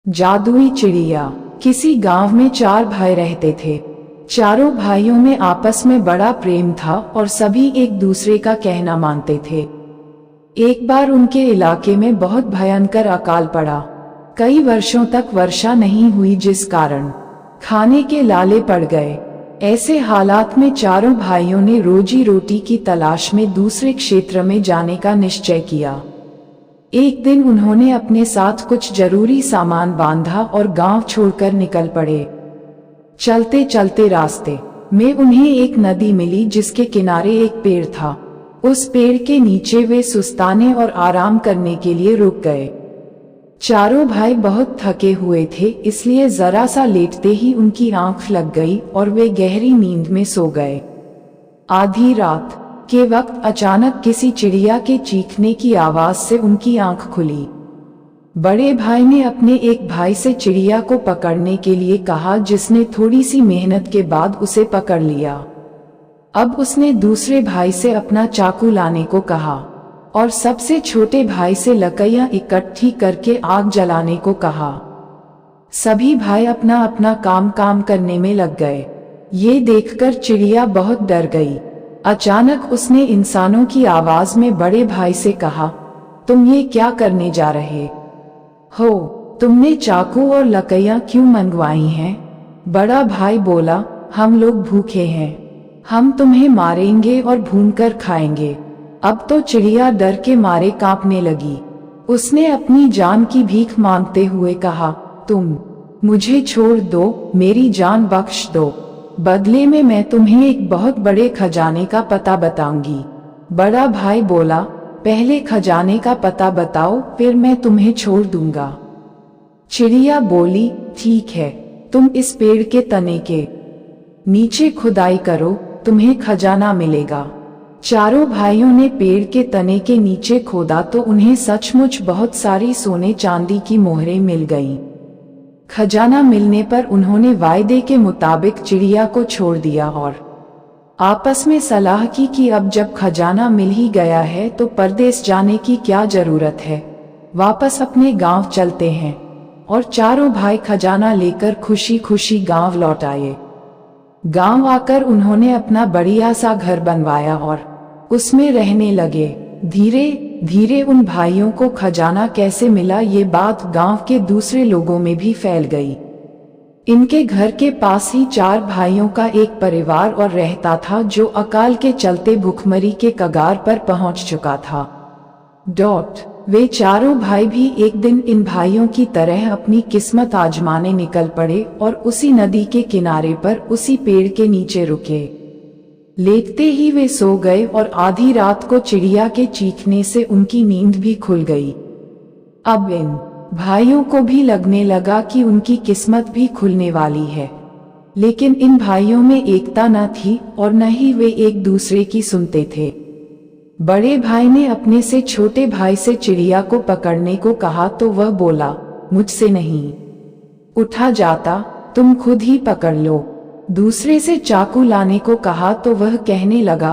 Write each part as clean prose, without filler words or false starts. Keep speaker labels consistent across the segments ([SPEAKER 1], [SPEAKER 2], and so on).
[SPEAKER 1] जादुई चिड़िया। किसी गांव में 4 भाई रहते थे। चारों भाइयों में आपस में बड़ा प्रेम था और सभी एक दूसरे का कहना मानते थे। एक बार उनके इलाके में बहुत भयंकर अकाल पड़ा। कई वर्षों तक वर्षा नहीं हुई, जिस कारण खाने के लाले पड़ गए। ऐसे हालात में चारों भाइयों ने रोजी रोटी की तलाश में दूसरे क्षेत्र में जाने का निश्चय किया। एक दिन उन्होंने अपने साथ कुछ जरूरी सामान बांधा और गांव छोड़कर निकल पड़े। चलते चलते रास्ते में उन्हें एक नदी मिली, जिसके किनारे एक पेड़ था। उस पेड़ के नीचे वे सुस्ताने और आराम करने के लिए रुक गए। चारों भाई बहुत थके हुए थे, इसलिए जरा सा लेटते ही उनकी आंख लग गई और वे गहरी नींद में सो गए। आधी रात के वक्त अचानक किसी चिड़िया के चीखने की आवाज से उनकी आंख खुली। बड़े भाई ने अपने एक भाई से चिड़िया को पकड़ने के लिए कहा, जिसने थोड़ी सी मेहनत के बाद उसे पकड़ लिया। अब उसने दूसरे भाई से अपना चाकू लाने को कहा और सबसे छोटे भाई से लकड़ियां इकट्ठी करके आग जलाने को कहा। सभी भाई अपना अपना काम करने में लग गए। ये देखकर चिड़िया बहुत डर गई। अचानक उसने इंसानों की आवाज में बड़े भाई से कहा, तुम ये क्या करने जा रहे हो? तुमने चाकू और लकड़ियां क्यों मंगवाई हैं? बड़ा भाई बोला, हम लोग भूखे हैं, हम तुम्हें मारेंगे और भूनकर खाएंगे। अब तो चिड़िया डर के मारे कांपने लगी। उसने अपनी जान की भीख मांगते हुए कहा, तुम मुझे छोड़ दो, मेरी जान बख्श दो। बदले में मैं तुम्हें एक बहुत बड़े खजाने का पता बताऊंगी। बड़ा भाई बोला, पहले खजाने का पता बताओ, फिर मैं तुम्हें छोड़ दूंगा। चिड़िया बोली, ठीक है, तुम इस पेड़ के तने के नीचे खुदाई करो, तुम्हें खजाना मिलेगा। चारों भाइयों ने पेड़ के तने के नीचे खोदा तो उन्हें सचमुच बहुत सारी सोने चांदी की मोहरें मिल गईं। खजाना मिलने पर उन्होंने वायदे के मुताबिक चिड़िया को छोड़ दिया और आपस में सलाह की कि अब जब खजाना मिल ही गया है तो परदेश जाने की क्या जरूरत है, वापस अपने गांव चलते हैं। और चारों भाई खजाना लेकर खुशी खुशी गांव लौट आए। गांव आकर उन्होंने अपना बढ़िया सा घर बनवाया और उसमें रहने लगे। धीरे धीरे उन भाइयों को खजाना कैसे मिला ये बात गांव के दूसरे लोगों में भी फैल गई। इनके घर के पास ही 4 भाइयों का एक परिवार और रहता था, जो अकाल के चलते भुखमरी के कगार पर पहुंच चुका था। वे चारों भाई भी एक दिन इन भाइयों की तरह अपनी किस्मत आजमाने निकल पड़े और उसी नदी के किनारे पर उसी पेड़ के नीचे रुके। लेटते ही वे सो गए और आधी रात को चिड़िया के चीखने से उनकी नींद भी खुल गई। अब इन भाइयों को भी लगने लगा कि उनकी किस्मत भी खुलने वाली है, लेकिन इन भाइयों में एकता न थी और न ही वे एक दूसरे की सुनते थे। बड़े भाई ने अपने से छोटे भाई से चिड़िया को पकड़ने को कहा तो वह बोला, मुझसे नहीं उठा जाता, तुम खुद ही पकड़ लो। दूसरे से चाकू लाने को कहा तो वह कहने लगा,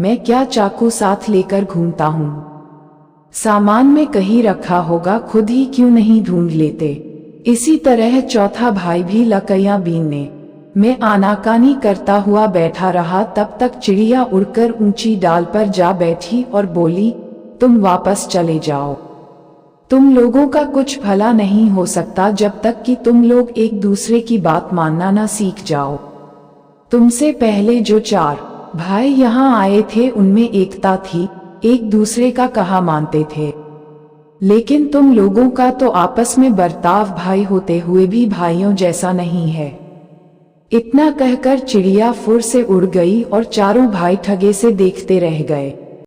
[SPEAKER 1] मैं क्या चाकू साथ लेकर घूमता हूँ, सामान में कहीं रखा होगा, खुद ही क्यों नहीं ढूंढ लेते। इसी तरह चौथा भाई भी लकड़ियां बीनने में आनाकानी करता हुआ बैठा रहा। तब तक चिड़िया उड़कर ऊंची डाल पर जा बैठी और बोली, तुम वापस चले जाओ, तुम लोगों का कुछ भला नहीं हो सकता जब तक कि तुम लोग एक दूसरे की बात मानना न सीख जाओ। तुमसे पहले जो 4 भाई यहाँ आए थे उनमें एकता थी, एक दूसरे का कहा मानते थे, लेकिन तुम लोगों का तो आपस में बर्ताव भाई होते हुए भी भाइयों जैसा नहीं है। इतना कहकर चिड़िया फुर से उड़ गई और चारों भाई ठगे से देखते रह गए।